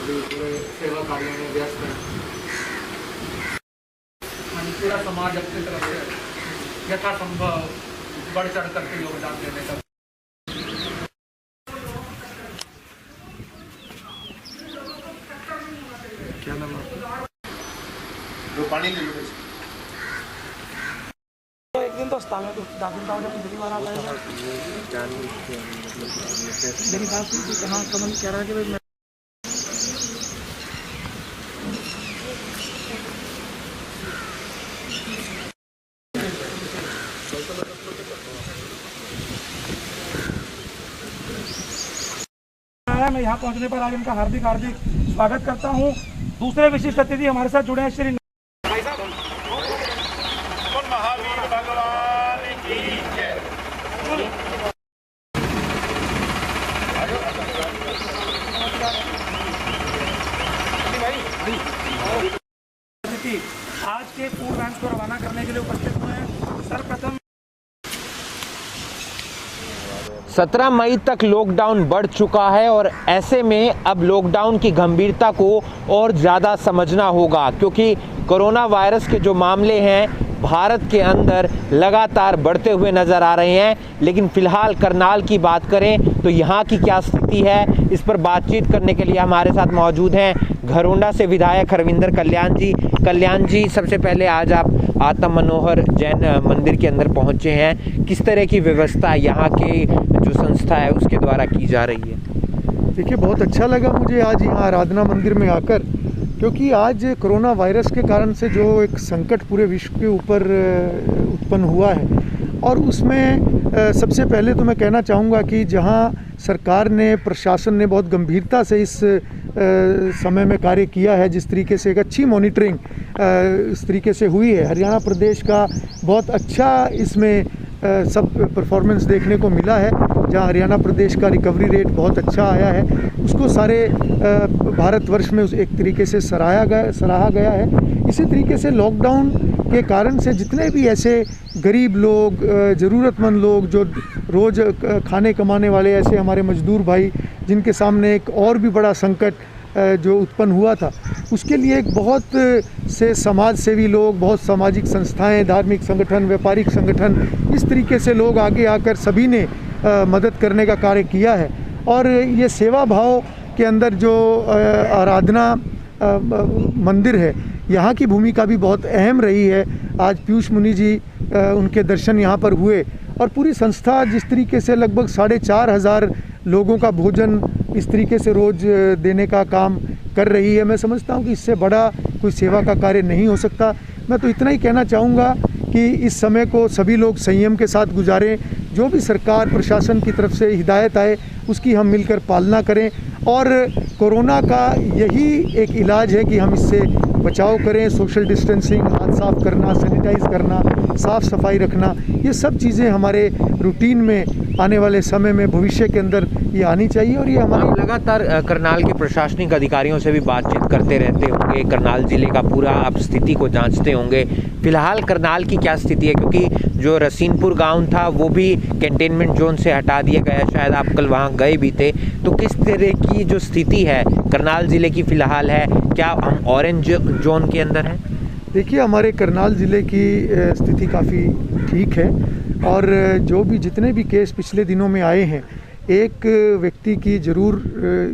अभी पूरे सेवा कार्यों में व्यस्त हैं। पूरा समाज अपनी तरफ से यथासंभव बढ़ चढ़ करके योगदान देने का। क्या नाम है? जो पानी ले लो। एक दिन तो स्थान में तो दाखिल था जब पहली बार आता है मेरी बात सुन कि कहाँ कमल कह रहा है कि भाई मैं यहाँ पहुँचने पर आज इनका हार्दिक स्वागत करता हूँ। दूसरे विशिष्ट अतिथि हमारे साथ जुड़े हैं श्री महावीर भगवान की जय। आज के फूड वैन्स को रवाना करने के लिए उपस्थित हुए हैं। सर्वप्रथम 17 मई तक लॉकडाउन बढ़ चुका है और ऐसे में अब लॉकडाउन की गंभीरता को और ज़्यादा समझना होगा, क्योंकि कोरोना वायरस के जो मामले हैं भारत के अंदर लगातार बढ़ते हुए नज़र आ रहे हैं। लेकिन फ़िलहाल करनाल की बात करें तो यहाँ की क्या स्थिति है, इस पर बातचीत करने के लिए हमारे साथ मौजूद हैं घरोंडा से विधायक हरविंदर कल्याण जी। कल्याण जी, सबसे पहले आज आप आत्म मनोहर जैन मंदिर के अंदर पहुँचे हैं। किस तरह की व्यवस्था यहाँ के जो संस्था है उसके द्वारा की जा रही है? देखिए, बहुत अच्छा लगा मुझे आज यहाँ आराधना मंदिर में आकर, क्योंकि आज कोरोना वायरस के कारण से जो एक संकट पूरे विश्व के ऊपर उत्पन्न हुआ है, और उसमें सबसे पहले तो मैं कहना चाहूँगा कि जहाँ सरकार ने, प्रशासन ने बहुत गंभीरता से इस समय में कार्य किया है, जिस तरीके से एक अच्छी मॉनिटरिंग इस तरीके से हुई है, हरियाणा प्रदेश का बहुत अच्छा इसमें सब परफॉर्मेंस देखने को मिला है। जहां हरियाणा प्रदेश का रिकवरी रेट बहुत अच्छा आया है, उसको सारे भारतवर्ष में एक तरीके से सराहा गया है। इसी तरीके से लॉकडाउन के कारण से जितने भी ऐसे गरीब लोग, ज़रूरतमंद लोग, जो रोज़ खाने कमाने वाले ऐसे हमारे मजदूर भाई, जिनके सामने एक और भी बड़ा संकट जो उत्पन्न हुआ था, उसके लिए एक बहुत से समाज सेवी लोग, बहुत सामाजिक संस्थाएं, धार्मिक संगठन, व्यापारिक संगठन, इस तरीके से लोग आगे आकर सभी ने मदद करने का कार्य किया है। और ये सेवा भाव के अंदर जो आराधना मंदिर है, यहाँ की भूमिका भी बहुत अहम रही है। आज पीयूष मुनि जी उनके दर्शन यहाँ पर हुए, और पूरी संस्था जिस तरीके से लगभग 4,500 लोगों का भोजन इस तरीके से रोज़ देने का काम कर रही है, मैं समझता हूँ कि इससे बड़ा कोई सेवा का कार्य नहीं हो सकता। मैं तो इतना ही कहना चाहूँगा कि इस समय को सभी लोग संयम के साथ गुजारें। जो भी सरकार प्रशासन की तरफ से हिदायत आए उसकी हम मिलकर पालना करें, और कोरोना का यही एक इलाज है कि हम इससे बचाव करें। सोशल डिस्टेंसिंग, हाथ साफ करना, सैनिटाइज करना, साफ़ सफाई रखना, ये सब चीज़ें हमारे रूटीन में आने वाले समय में, भविष्य के अंदर ये आनी चाहिए। और ये हमारे लगातार करनाल के प्रशासनिक अधिकारियों से भी बातचीत करते रहते होंगे, करनाल ज़िले का पूरा आप स्थिति को जांचते होंगे। फिलहाल करनाल की क्या स्थिति है, क्योंकि जो रसीनपुर गांव था वो भी कंटेनमेंट जोन से हटा दिया गया, शायद आप कल वहां गए भी थे, तो किस तरह की जो स्थिति है करनाल ज़िले की फ़िलहाल है, क्या हम ऑरेंज जोन के अंदर हैं? देखिए, हमारे करनाल ज़िले की स्थिति काफ़ी ठीक है, और जो भी जितने भी केस पिछले दिनों में आए हैं, एक व्यक्ति की ज़रूर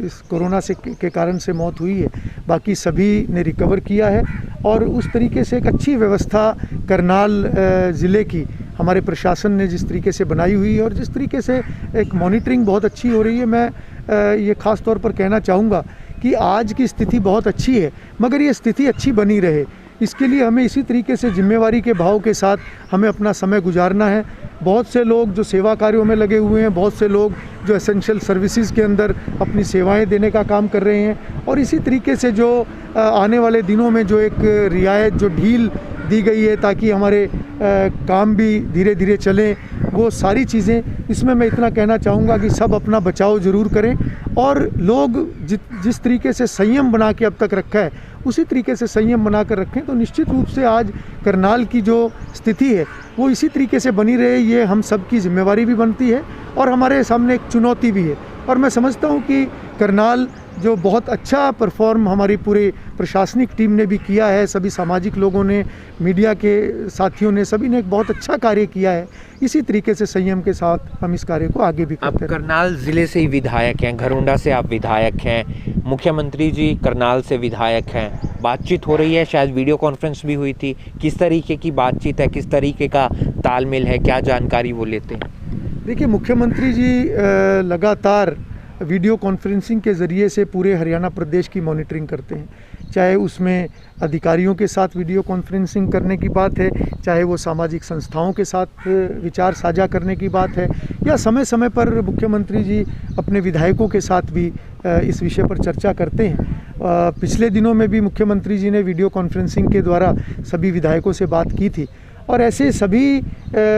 इस कोरोना से के कारण से मौत हुई है, बाकी सभी ने रिकवर किया है। और उस तरीके से एक अच्छी व्यवस्था करनाल ज़िले की हमारे प्रशासन ने जिस तरीके से बनाई हुई है, और जिस तरीके से एक मॉनिटरिंग बहुत अच्छी हो रही है, मैं ये ख़ास तौर पर कहना चाहूँगा कि आज की स्थिति बहुत अच्छी है, मगर ये स्थिति अच्छी बनी रहे, इसके लिए हमें इसी तरीके से जिम्मेवारी के भाव के साथ हमें अपना समय गुजारना है। बहुत से लोग जो सेवा कार्यों में लगे हुए हैं, बहुत से लोग जो एसेंशियल सर्विसेज के अंदर अपनी सेवाएं देने का काम कर रहे हैं, और इसी तरीके से जो आने वाले दिनों में जो एक रियायत, जो ढील दी गई है ताकि हमारे काम भी धीरे धीरे चलें, वो सारी चीज़ें, इसमें मैं इतना कहना चाहूँगा कि सब अपना बचाव ज़रूर करें, और लोग जिस तरीके से संयम बना के अब तक रखा है उसी तरीके से संयम बना कर रखें, तो निश्चित रूप से आज करनाल की जो स्थिति है वो इसी तरीके से बनी रहे, ये हम सब की जिम्मेवारी भी बनती है, और हमारे सामने एक चुनौती भी है। और मैं समझता हूँ कि करनाल जो बहुत अच्छा परफॉर्म हमारी पूरी प्रशासनिक टीम ने भी किया है, सभी सामाजिक लोगों ने, मीडिया के साथियों ने, सभी ने एक बहुत अच्छा कार्य किया है। इसी तरीके से संयम के साथ हम इस कार्य को आगे भी करते आप करनाल ज़िले से ही विधायक हैं, घरोंडा से आप विधायक हैं, मुख्यमंत्री जी करनाल से विधायक हैं, बातचीत हो रही है, शायद वीडियो कॉन्फ्रेंस भी हुई थी, किस तरीके की बातचीत है, किस तरीके का तालमेल है, क्या जानकारी वो लेते हैं? देखिए, मुख्यमंत्री जी लगातार वीडियो कॉन्फ्रेंसिंग के ज़रिए से पूरे हरियाणा प्रदेश की मॉनिटरिंग करते हैं, चाहे उसमें अधिकारियों के साथ वीडियो कॉन्फ्रेंसिंग करने की बात है, चाहे वो सामाजिक संस्थाओं के साथ विचार साझा करने की बात है, या समय समय पर मुख्यमंत्री जी अपने विधायकों के साथ भी इस विषय पर चर्चा करते हैं। पिछले दिनों में भी मुख्यमंत्री जी ने वीडियो कॉन्फ्रेंसिंग के द्वारा सभी विधायकों से बात की थी, और ऐसे सभी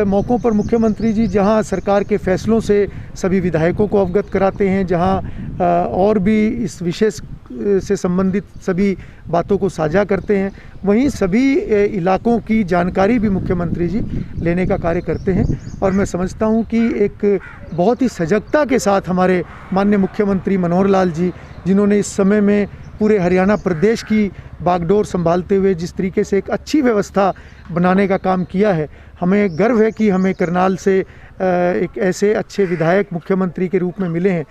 मौक़ों पर मुख्यमंत्री जी जहां सरकार के फैसलों से सभी विधायकों को अवगत कराते हैं, जहां और भी इस विषय से संबंधित सभी बातों को साझा करते हैं, वहीं सभी इलाकों की जानकारी भी मुख्यमंत्री जी लेने का कार्य करते हैं। और मैं समझता हूं कि एक बहुत ही सजगता के साथ हमारे माननीय मुख्यमंत्री मनोहर लाल जी, जिन्होंने इस समय में पूरे हरियाणा प्रदेश की बागडोर संभालते हुए जिस तरीके से एक अच्छी व्यवस्था बनाने का काम किया है, हमें गर्व है कि हमें करनाल से एक ऐसे अच्छे विधायक मुख्यमंत्री के रूप में मिले हैं।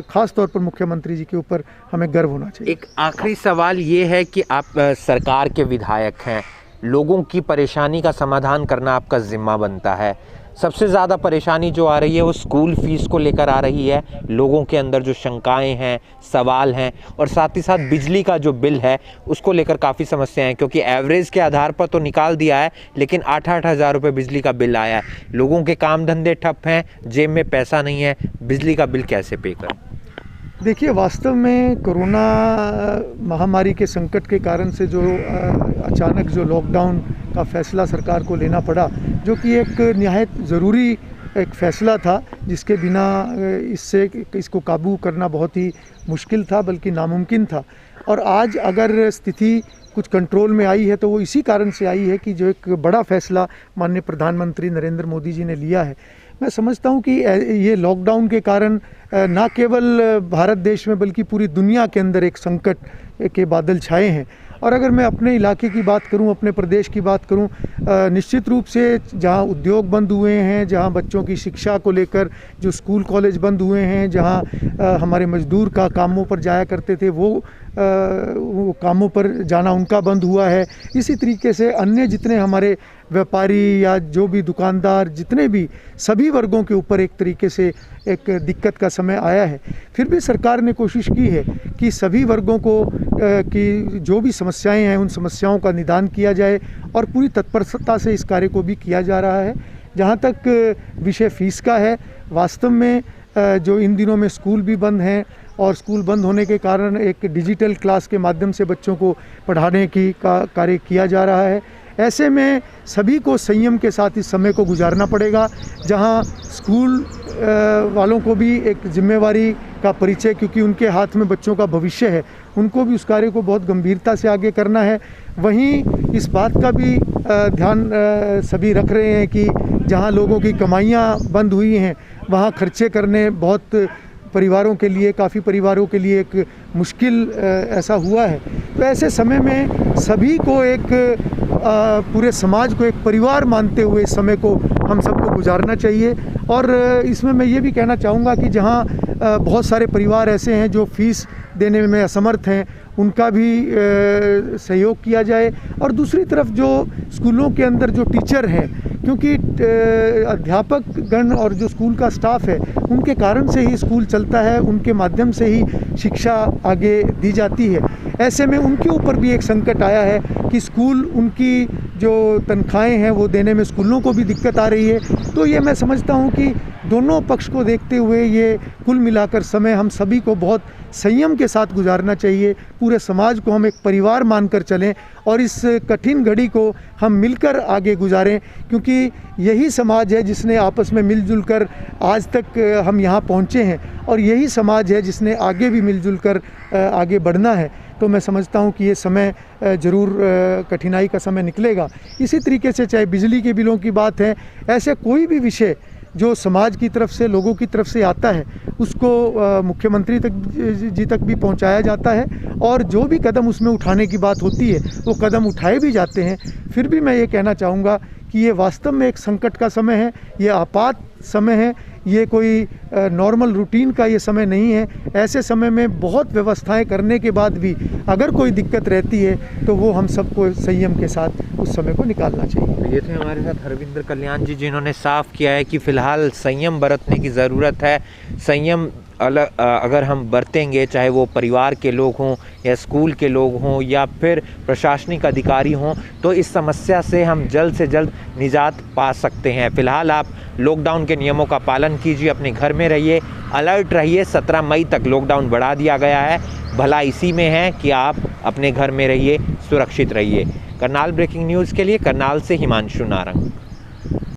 ख़ास तौर पर मुख्यमंत्री जी के ऊपर हमें गर्व होना चाहिए। एक आखिरी सवाल ये है कि आप सरकार के विधायक हैं, लोगों की परेशानी का समाधान करना आपका ज़िम्मा बनता है। सबसे ज़्यादा परेशानी जो आ रही है वो स्कूल फ़ीस को लेकर आ रही है, लोगों के अंदर जो शंकाएं हैं, सवाल हैं, और साथ ही साथ बिजली का जो बिल है उसको लेकर काफ़ी समस्याएं हैं, क्योंकि एवरेज के आधार पर तो निकाल दिया है, लेकिन 8-8 हज़ार रुपये बिजली का बिल आया है। लोगों के काम धंधे ठप हैं, जेब में पैसा नहीं है, बिजली का बिल कैसे पे करें? देखिए, वास्तव में कोरोना महामारी के संकट के कारण से जो अचानक जो लॉकडाउन का फ़ैसला सरकार को लेना पड़ा, जो कि एक निहायत ज़रूरी एक फ़ैसला था, जिसके बिना इसको काबू करना बहुत ही मुश्किल था, बल्कि नामुमकिन था। और आज अगर स्थिति कुछ कंट्रोल में आई है तो वो इसी कारण से आई है कि जो एक बड़ा फ़ैसला माननीय प्रधानमंत्री नरेंद्र मोदी जी ने लिया है। मैं समझता हूँ कि ये लॉकडाउन के कारण न केवल भारत देश में बल्कि पूरी दुनिया के अंदर एक संकट के बादल छाए हैं। और अगर मैं अपने इलाके की बात करूं, अपने प्रदेश की बात करूं, निश्चित रूप से जहां उद्योग बंद हुए हैं, जहां बच्चों की शिक्षा को लेकर जो स्कूल कॉलेज बंद हुए हैं, जहां हमारे मजदूर का कामों पर जाया करते थे वो कामों पर जाना उनका बंद हुआ है। इसी तरीके से अन्य जितने हमारे व्यापारी या जो भी दुकानदार, जितने भी सभी वर्गों के ऊपर एक तरीके से एक दिक्कत का समय आया है। फिर भी सरकार ने कोशिश की है कि सभी वर्गों को की जो भी समस्याएं हैं उन समस्याओं का निदान किया जाए, और पूरी तत्परता से इस कार्य को भी किया जा रहा है। जहां तक विषय फीस का है, वास्तव में जो इन दिनों में स्कूल भी बंद हैं, और स्कूल बंद होने के कारण एक डिजिटल क्लास के माध्यम से बच्चों को पढ़ाने की कार्य किया जा रहा है। ऐसे में सभी को संयम के साथ इस समय को गुजारना पड़ेगा, जहां स्कूल वालों को भी एक जिम्मेवारी का परिचय, क्योंकि उनके हाथ में बच्चों का भविष्य है, उनको भी उस कार्य को बहुत गंभीरता से आगे करना है। वहीं इस बात का भी ध्यान सभी रख रहे हैं कि जहां लोगों की कमाइयां बंद हुई हैं, वहां खर्चे करने बहुत परिवारों के लिए, काफ़ी परिवारों के लिए एक मुश्किल ऐसा हुआ है। तो ऐसे समय में सभी को एक पूरे समाज को एक परिवार मानते हुए इस समय को हम सबको गुजारना चाहिए। और इसमें मैं ये भी कहना चाहूँगा कि जहाँ बहुत सारे परिवार ऐसे हैं जो फीस देने में असमर्थ हैं, उनका भी सहयोग किया जाए। और दूसरी तरफ जो स्कूलों के अंदर जो टीचर हैं, क्योंकि अध्यापक गण और जो स्कूल का स्टाफ है, उनके कारण से ही स्कूल चलता है, उनके माध्यम से ही शिक्षा आगे दी जाती है। ऐसे में उनके ऊपर भी एक संकट आया है कि स्कूल, उनकी जो तनख्वाहें हैं वो देने में स्कूलों को भी दिक्कत आ रही है। तो ये मैं समझता हूँ कि दोनों पक्ष को देखते हुए ये कुल मिलाकर समय हम सभी को बहुत संयम के साथ गुजारना चाहिए। पूरे समाज को हम एक परिवार मानकर चलें और इस कठिन घड़ी को हम मिलकर आगे गुजारें, क्योंकि यही समाज है जिसने आपस में मिलजुल कर आज तक हम यहाँ पहुँचे हैं, और यही समाज है जिसने आगे भी मिलजुल कर आगे बढ़ना है। तो मैं समझता हूँ कि ये समय ज़रूर कठिनाई का समय निकलेगा। इसी तरीके से चाहे बिजली के बिलों की बात है, ऐसे कोई भी विषय जो समाज की तरफ से, लोगों की तरफ से आता है, उसको मुख्यमंत्री जी तक भी पहुंचाया जाता है और जो भी कदम उसमें उठाने की बात होती है वो कदम उठाए भी जाते हैं। फिर भी मैं ये कहना चाहूँगा कि ये वास्तव में एक संकट का समय है, ये आपात समय है, ये कोई नॉर्मल रूटीन का ये समय नहीं है। ऐसे समय में बहुत व्यवस्थाएं करने के बाद भी अगर कोई दिक्कत रहती है तो वो हम सबको संयम के साथ उस समय को निकालना चाहिए। ये थे हमारे साथ हरविंदर कल्याण जी, जिन्होंने साफ किया है कि फ़िलहाल संयम बरतने की ज़रूरत है। संयम अगर हम बरतेंगे, चाहे वो परिवार के लोग हों या स्कूल के लोग हों या फिर प्रशासनिक अधिकारी हों, तो इस समस्या से हम जल्द से जल्द निजात पा सकते हैं। फ़िलहाल आप लॉकडाउन के नियमों का पालन कीजिए, अपने घर में रहिए, अलर्ट रहिए। 17 मई तक लॉकडाउन बढ़ा दिया गया है, भला इसी में है कि आप अपने घर में रहिए, सुरक्षित रहिए। करनाल ब्रेकिंग न्यूज़ के लिए करनाल से हिमांशु नारंग।